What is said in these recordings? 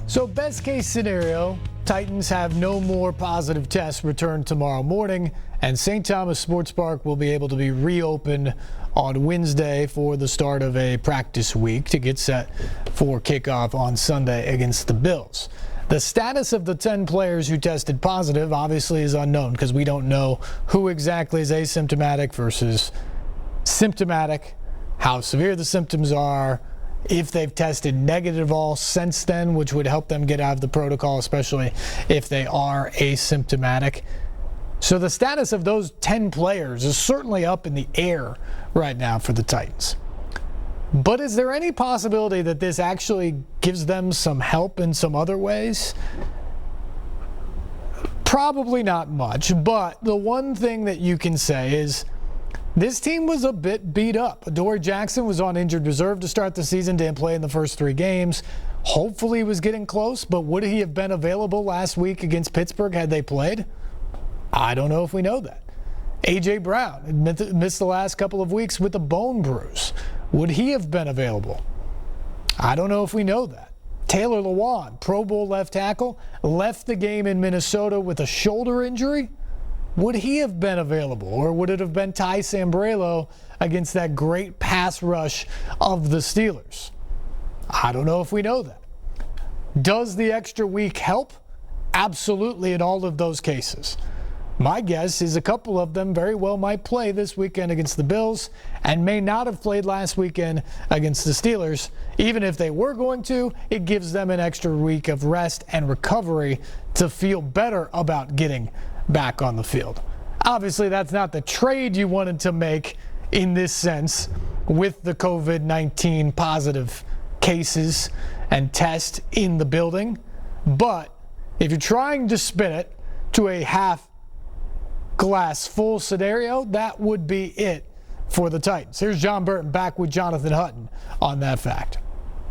So best case scenario, Titans have no more positive tests returned tomorrow morning, and St. Thomas Sports Park will be able to be reopened on Wednesday for the start of a practice week to get set for kickoff on Sunday against the Bills. The status of the 10 players who tested positive obviously is unknown because we don't know who exactly is asymptomatic versus symptomatic, how severe the symptoms are, if they've tested negative all since then, which would help them get out of the protocol, especially if they are asymptomatic. So the status of those 10 players is certainly up in the air right now for the Titans. But is there any possibility that this actually gives them some help in some other ways? Probably not much, but the one thing that you can say is this team was a bit beat up. Adoree Jackson was on injured reserve to start the season, didn't play in the first 3 games. Hopefully he was getting close, but would he have been available last week against Pittsburgh had they played? I don't know if we know that. A.J. Brown missed the last couple of weeks with a bone bruise. Would he have been available? I don't know if we know that. Taylor Lewan, Pro Bowl left tackle, left the game in Minnesota with a shoulder injury. Would he have been available, or would it have been Ty Sambrailo against that great pass rush of the Steelers? I don't know if we know that. Does the extra week help? Absolutely in all of those cases. My guess is a couple of them very well might play this weekend against the Bills and may not have played last weekend against the Steelers. Even if they were going to, it gives them an extra week of rest and recovery to feel better about getting back on the field. Obviously, that's not the trade you wanted to make in this sense with the COVID-19 positive cases and tests in the building. But if you're trying to spin it to a half glass full scenario, that would be it for the Titans. Here's John Burton back with Jonathan Hutton on that fact.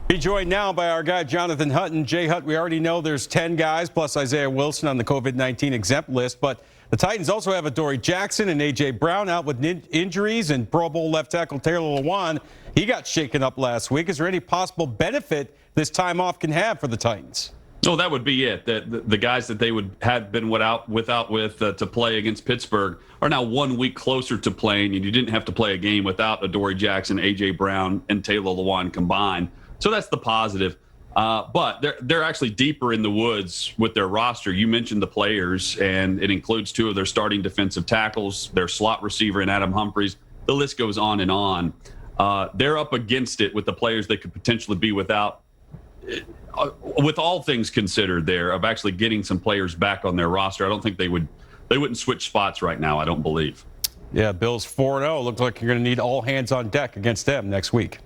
Be joined now by our guy, Jonathan Hutton. Jay Hutt, we already know there's 10 guys plus Isaiah Wilson on the COVID-19 exempt list, but the Titans also have Adoree Jackson and A.J. Brown out with injuries, and Pro Bowl left tackle Taylor Lewan, he got shaken up last week. Is there any possible benefit this time off can have for the Titans? Oh, that would be it. The guys that they would have been without to play against Pittsburgh are now 1 week closer to playing, and you didn't have to play a game without Adoree Jackson, A.J. Brown, and Taylor Lewan combined. So that's the positive. But they're actually deeper in the woods with their roster. You mentioned the players, and it includes 2 of their starting defensive tackles, their slot receiver and Adam Humphries. The list goes on and on. They're up against it with the players they could potentially be without. With all things considered there, of actually getting some players back on their roster, I don't think they wouldn't switch spots right now, I don't believe. Yeah, Bills 4-0. Looks like you're going to need all hands on deck against them next week.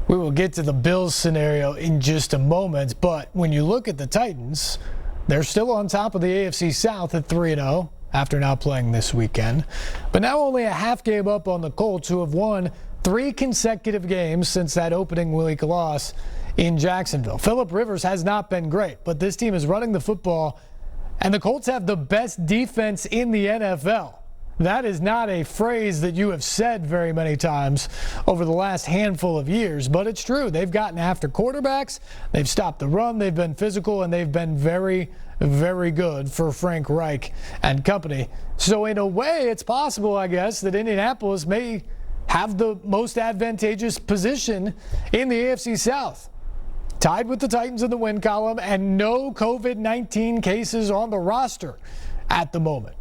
We will get to the Bills scenario in just a moment, but when you look at the Titans, they're still on top of the AFC South at 3-0 after now playing this weekend. But now only a half game up on the Colts, who have won 3 consecutive games since that opening week loss in Jacksonville. Phillip Rivers has not been great, but this team is running the football, and the Colts have the best defense in the NFL. That is not a phrase that you have said very many times over the last handful of years, but it's true. They've gotten after quarterbacks, they've stopped the run, they've been physical, and they've been very, very good for Frank Reich and company. So in a way, it's possible, I guess, that Indianapolis may have the most advantageous position in the AFC South. Tied with the Titans in the win column and no COVID-19 cases on the roster at the moment.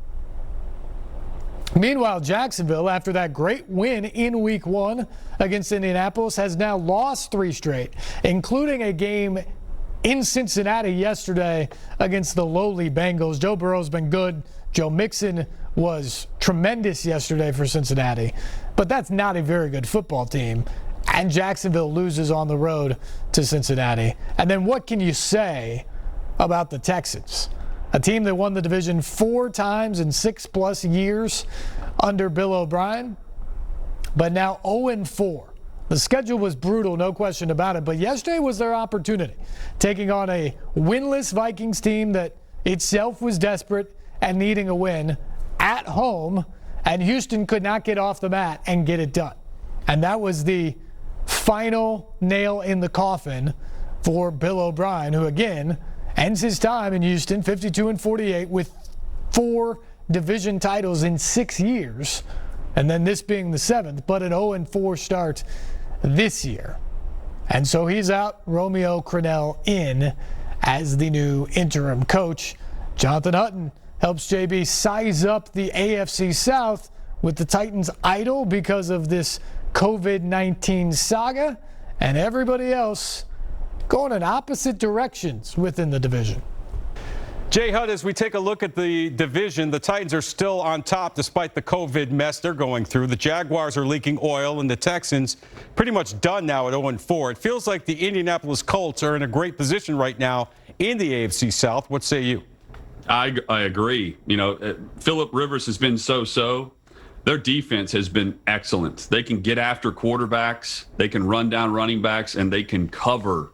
Meanwhile, Jacksonville, after that great win in Week 1 against Indianapolis, has now lost 3 straight, including a game in Cincinnati yesterday against the lowly Bengals. Joe Burrow's been good. Joe Mixon was tremendous yesterday for Cincinnati, but that's not a very good football team. And Jacksonville loses on the road to Cincinnati. And then what can you say about the Texans? A team that won the division 4 times in 6+ years under Bill O'Brien, but now 0-4. The schedule was brutal, no question about it, but yesterday was their opportunity, taking on a winless Vikings team that itself was desperate and needing a win at home, and Houston could not get off the mat and get it done. And that was the final nail in the coffin for Bill O'Brien, who again ends his time in Houston 52-48 with 4 division titles in 6 years, and then this being the 7th, but an 0-4 start this year. And so he's out, Romeo Crennel in as the new interim coach. Jonathan Hutton helps JB size up the AFC South with the Titans idle because of this COVID-19 saga, and everybody else going in opposite directions within the division. Jay Hutt, as we take a look at the division, the Titans are still on top despite the COVID mess they're going through. The Jaguars are leaking oil, and the Texans pretty much done now at 0-4. It feels like the Indianapolis Colts are in a great position right now in the AFC South. What say you? I agree. You know, Phillip Rivers has been so-so. Their defense has been excellent. They can get after quarterbacks, they can run down running backs, and they can cover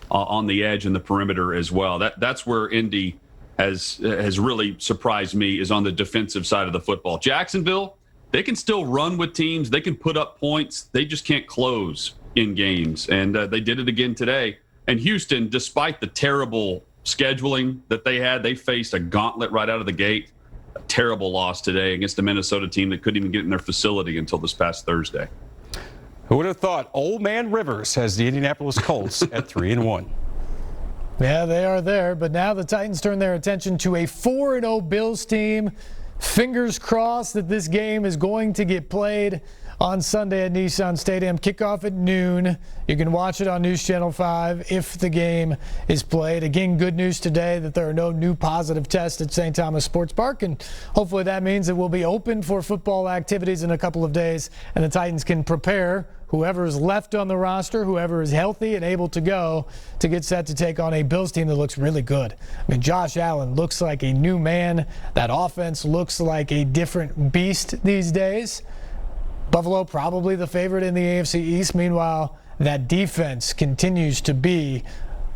on the edge and the perimeter as well. That's where Indy has really surprised me, is on the defensive side of the football. Jacksonville, they can still run with teams. They can put up points. They just can't close in games, and they did it again today. And Houston, despite the terrible scheduling that they had, they faced a gauntlet right out of the gate. A terrible loss today against a Minnesota team that couldn't even get in their facility until this past Thursday. Who would have thought Old Man Rivers has the Indianapolis Colts at 3-1? Yeah, they are there, but now the Titans turn their attention to a 4-0 Bills team. Fingers crossed that this game is going to get played on Sunday at Nissan Stadium. Kickoff at noon. You can watch it on NewsChannel 5 if the game is played. Again, good news today that there are no new positive tests at St. Thomas Sports Park, and hopefully that means it will be open for football activities in a couple of days, and the Titans can prepare whoever is left on the roster, whoever is healthy and able to go, to get set to take on a Bills team that looks really good. I mean, Josh Allen looks like a new man. That offense looks like a different beast these days. Buffalo probably the favorite in the AFC East. Meanwhile, that defense continues to be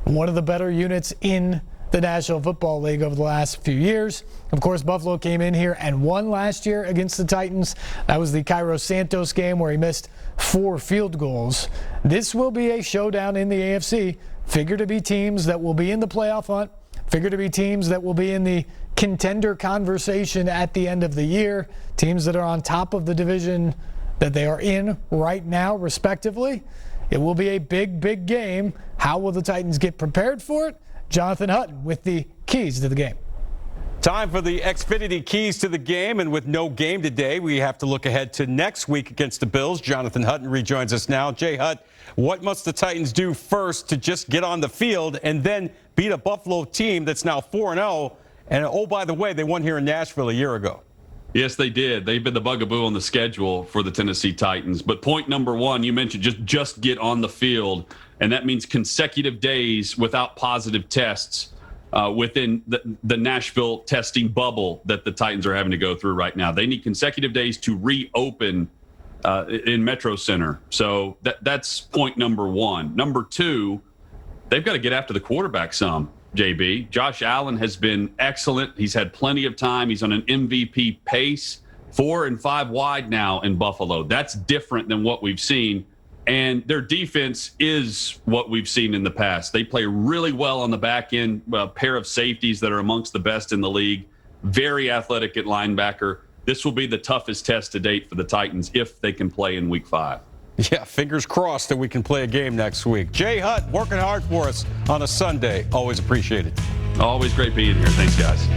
one of the better units in the National Football League over the last few years. Of course, Buffalo came in here and won last year against the Titans. That was the Cairo Santos game where he missed 4 field goals. This will be a showdown in the AFC. Figure to be teams that will be in the playoff hunt. Figure to be teams that will be in the contender conversation at the end of the year. Teams that are on top of the division that they are in right now, respectively. It will be a big, big game. How will the Titans get prepared for it? Jonathan Hutton with the keys to the game. Time for the Xfinity keys to the game, and with no game today, we have to look ahead to next week against the Bills. Jonathan Hutton rejoins us now. Jay Hutt, what must the Titans do first to just get on the field and then beat a Buffalo team that's now 4-0? And oh, by the way, they won here in Nashville a year ago. Yes, they did. They've been the bugaboo on the schedule for the Tennessee Titans. But point number one, you mentioned just get on the field, and that means consecutive days without positive tests within the Nashville testing bubble that the Titans are having to go through right now. They need consecutive days to reopen in Metro Center. So that's point number one. Number two, they've got to get after the quarterback some. JB. Josh Allen has been excellent. He's had plenty of time. He's on an MVP pace, 4 and 5 wide now in Buffalo. That's different than what we've seen. And their defense is what we've seen in the past. They play really well on the back end, a pair of safeties that are amongst the best in the league, very athletic at linebacker. This will be the toughest test to date for the Titans if they can play in Week 5. Yeah, fingers crossed that we can play a game next week. Jay Hutt working hard for us on a Sunday. Always appreciate it. Always great being here. Thanks, guys.